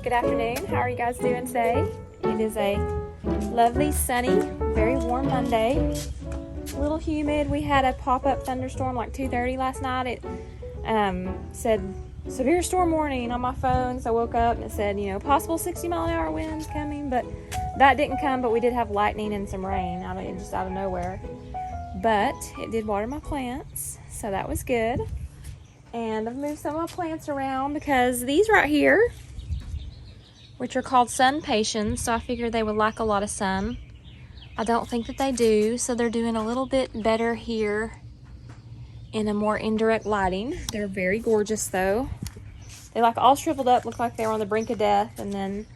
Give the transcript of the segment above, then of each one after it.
Good afternoon. How are you guys doing today? It is a lovely, sunny, very warm Monday. A little humid. We had a pop-up thunderstorm like 2:30 last night. It said severe storm warning on my phone, so I woke up and it said, possible 60-mile-an-hour winds coming, but that didn't come. But we did have lightning and some rain just out of nowhere. But it did water my plants, so that was good. And I've moved some of my plants around because these right here, which are called sun patiens, so I figured they would like a lot of sun. I don't think that they do, so they're doing a little bit better here in a more indirect lighting. They're very gorgeous though. They all shriveled up, looked like they were on the brink of death, and then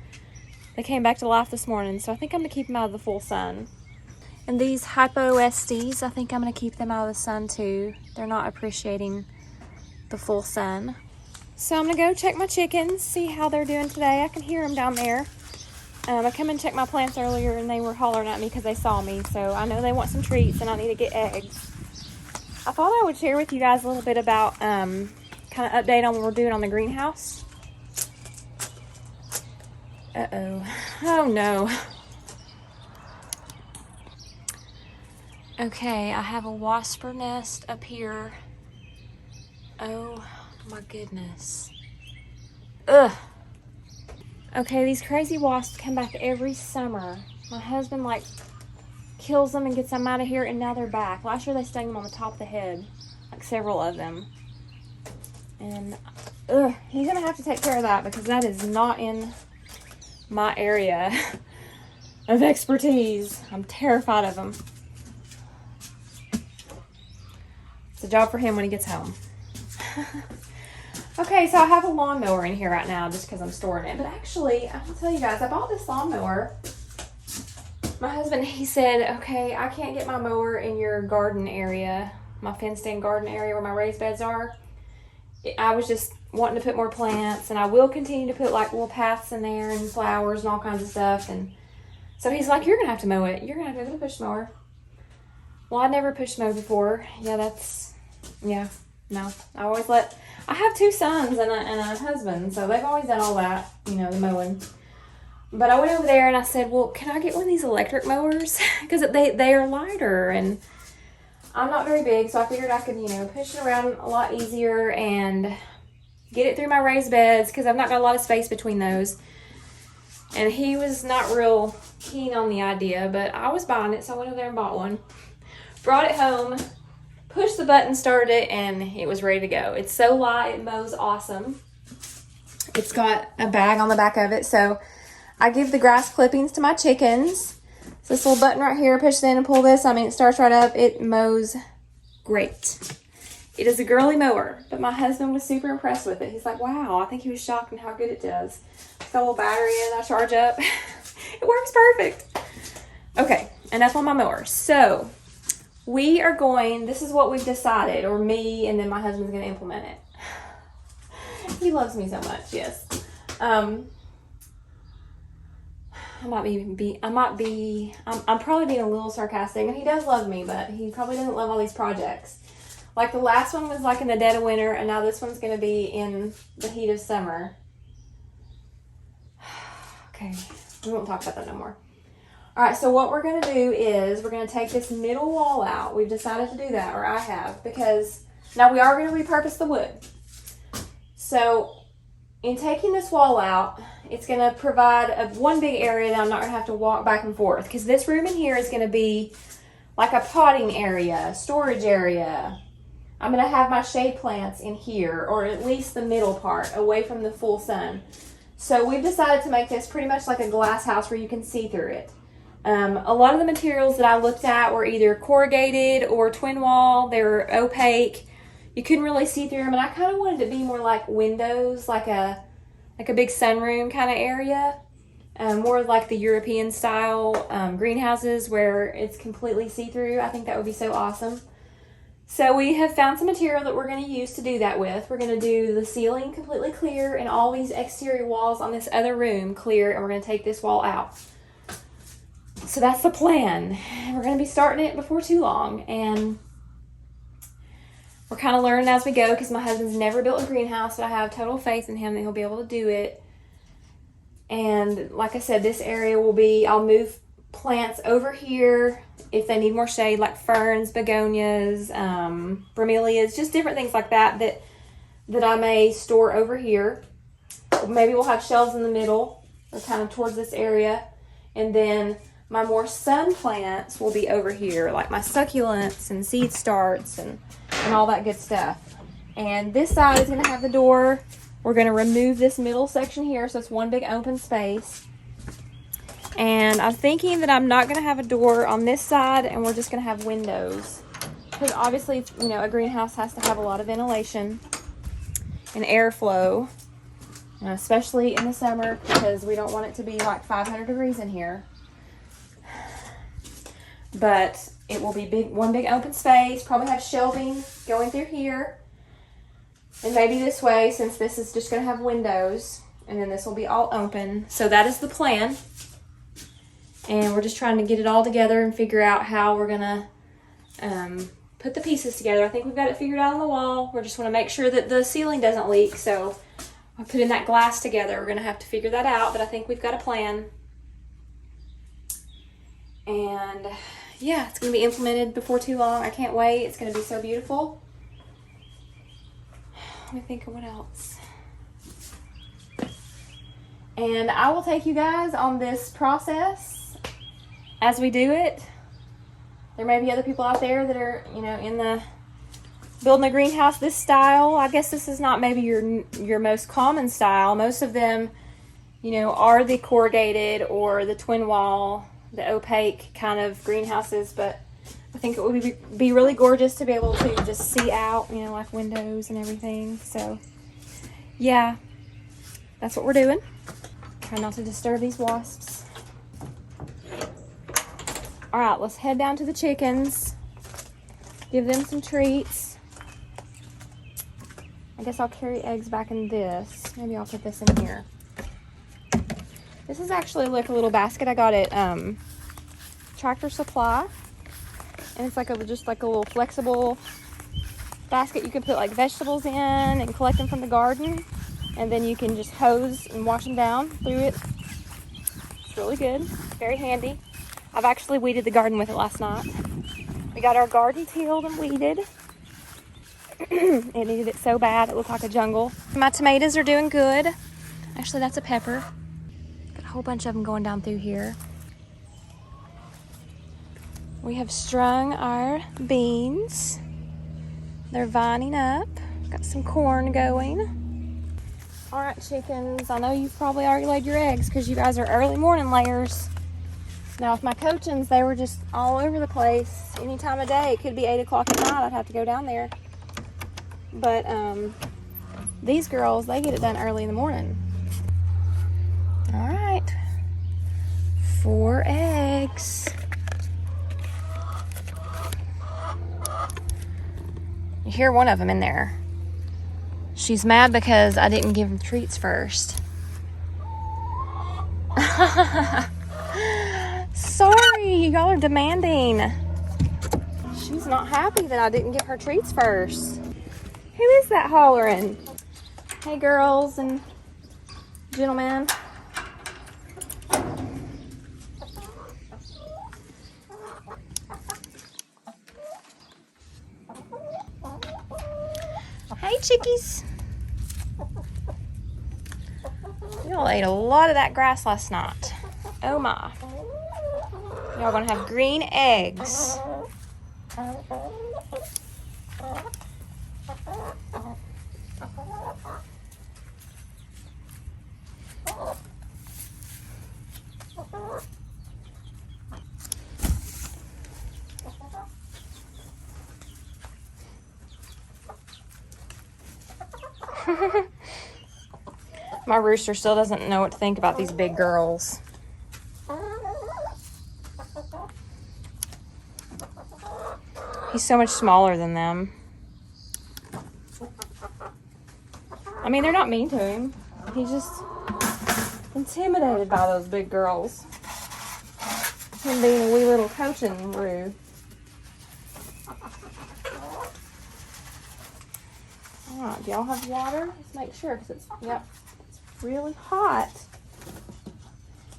they came back to life this morning, so I think I'm gonna keep them out of the full sun. And these hypoestes, I think I'm gonna keep them out of the sun too. They're not appreciating the full sun. So I'm gonna go check my chickens, see how they're doing today. I can hear them down there. I come and checked my plants earlier and they were hollering at me because they saw me. So I know they want some treats and I need to get eggs. I thought I would share with you guys a little bit about kind of update on what we're doing on the greenhouse. Oh no. Okay, I have a wasper nest up here. Oh my goodness. Ugh. Okay, these crazy wasps come back every summer. My husband kills them and gets them out of here, and now they're back. Last year they stung them on the top of the head, several of them. And he's gonna have to take care of that because that is not in my area of expertise. I'm terrified of them. It's a job for him when he gets home. Okay, so I have a lawnmower in here right now just because I'm storing it. But actually, I will tell you guys, I bought this lawnmower. My husband, he said, okay, I can't get my mower in your garden area, my fenced-in garden area where my raised beds are. I was just wanting to put more plants, and I will continue to put little paths in there and flowers and all kinds of stuff. And so he's like, you're going to have to mow it. You're going to have to get a push mower. Well, I never push mowed before. No, I have two sons and a husband, so they've always done all that, the mowing. But I went over there and I said, well, can I get one of these electric mowers? Because they are lighter and I'm not very big, so I figured I could, push it around a lot easier and get it through my raised beds because I've not got a lot of space between those. And he was not real keen on the idea, but I was buying it, so I went over there and bought one. Brought it home. Pushed the button, started it, and it was ready to go. It's so light, it mows awesome. It's got a bag on the back of it, so I give the grass clippings to my chickens. So this little button right here, push it in and pull this. it starts right up. It mows great. It is a girly mower, but my husband was super impressed with it. He's like, wow, I think he was shocked at how good it does. It's got a little battery in it, I charge up. It works perfect. Okay, enough on my mower. So this is what we've decided, or me, and then my husband's going to implement it. He loves me so much, yes. I'm probably being a little sarcastic, and he does love me, but he probably doesn't love all these projects. The last one was in the dead of winter, and now this one's going to be in the heat of summer. Okay, we won't talk about that no more. All right, so what we're going to do is we're going to take this middle wall out. We've decided to do that, or I have, because now we are going to repurpose the wood. So in taking this wall out, it's going to provide one big area that I'm not going to have to walk back and forth, because this room in here is going to be like a potting area, storage area. I'm going to have my shade plants in here, or at least the middle part, away from the full sun. So we've decided to make this pretty much like a glass house where you can see through it. A lot of the materials that I looked at were either corrugated or twin wall. They were opaque. You couldn't really see through them, and I kind of wanted it to be more like windows, like a big sunroom kind of area. More like the European style greenhouses where it's completely see-through. I think that would be so awesome. So we have found some material that we're going to use to do that with. We're going to do the ceiling completely clear and all these exterior walls on this other room clear, and we're going to take this wall out. So that's the plan. We're going to be starting it before too long, and we're kind of learning as we go because my husband's never built a greenhouse, but I have total faith in him that he'll be able to do it. And like I said, this area will be, I'll move plants over here if they need more shade, like ferns, begonias, bromeliads, just different things like that that I may store over here. Maybe we'll have shelves in the middle or kind of towards this area. And then my more sun plants will be over here, like my succulents and seed starts and all that good stuff. And this side is going to have the door. We're going to remove this middle section here, so it's one big open space. And I'm thinking that I'm not going to have a door on this side, and we're just going to have windows. Because obviously, you know, a greenhouse has to have a lot of ventilation and airflow, especially in the summer, because we don't want it to be like 500 degrees in here. But it will be one big open space, probably have shelving going through here. And maybe this way, since this is just going to have windows, and then this will be all open. So that is the plan. And we're just trying to get it all together and figure out how we're going to put the pieces together. I think we've got it figured out on the wall. We just want to make sure that the ceiling doesn't leak. So I'm putting that glass together. We're going to have to figure that out, but I think we've got a plan. And yeah, it's going to be implemented before too long. I can't wait. It's going to be so beautiful. Let me think of what else. And I will take you guys on this process as we do it. There may be other people out there that are, you know, in the building a greenhouse this style. I guess this is not maybe your most common style. Most of them, you know, are the corrugated or the twin wall, the opaque kind of greenhouses, but I think it would be really gorgeous to be able to just see out, you know, like windows and everything. So, yeah, that's what we're doing. Try not to disturb these wasps. All right, let's head down to the chickens. Give them some treats. I guess I'll carry eggs back in this. Maybe I'll put this in here. This is actually like a little basket I got at Tractor Supply. And it's like just like a little flexible basket you can put like vegetables in and collect them from the garden. And then you can just hose and wash them down through it. It's really good, very handy. I've actually weeded the garden with it last night. We got our garden tilled and weeded. It needed it so bad, it looked like a jungle. My tomatoes are doing good. Actually, that's a pepper. Got a whole bunch of them going down through here. We have strung our beans. They're vining up. Got some corn going. All right, chickens, I know you've probably already laid your eggs because you guys are early morning layers. Now, if my cochins, they were just all over the place any time of day. It could be 8 o'clock at night. I'd have to go down there. But these girls, they get it done early in the morning. All right. 4 eggs. You hear one of them in there. She's mad because I didn't give them treats first. Sorry, y'all are demanding. She's not happy that I didn't give her treats first. Who is that hollering? Hey, girls and gentlemen. Hey, chickies. Y'all ate a lot of that grass last night. Oh my. Y'all gonna have green eggs. My rooster still doesn't know what to think about these big girls. He's so much smaller than them. I mean, they're not mean to him. He's just intimidated by those big girls. Him being a wee little coaching roo. Alright, do y'all have water? Let's make sure, because it's really hot.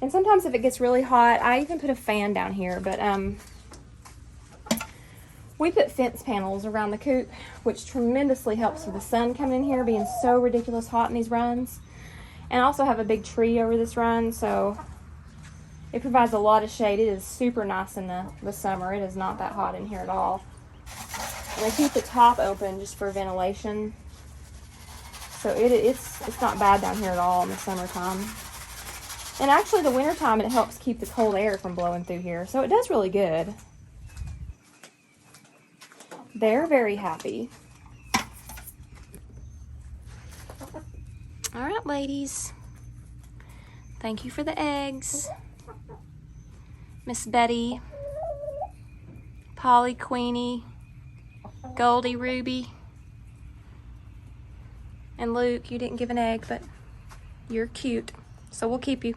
And sometimes if it gets really hot, I even put a fan down here, but we put fence panels around the coop, which tremendously helps with the sun coming in here being so ridiculous hot in these runs. And I also have a big tree over this run, so it provides a lot of shade. It is super nice in the summer. It is not that hot in here at all. And I keep the top open just for ventilation. So it's not bad down here at all in the summertime. And actually the wintertime, it helps keep the cold air from blowing through here. So it does really good. They're very happy. All right, ladies. Thank you for the eggs. Miss Betty, Polly, Queenie, Goldie, Ruby, and Luke. You didn't give an egg, but you're cute, so we'll keep you.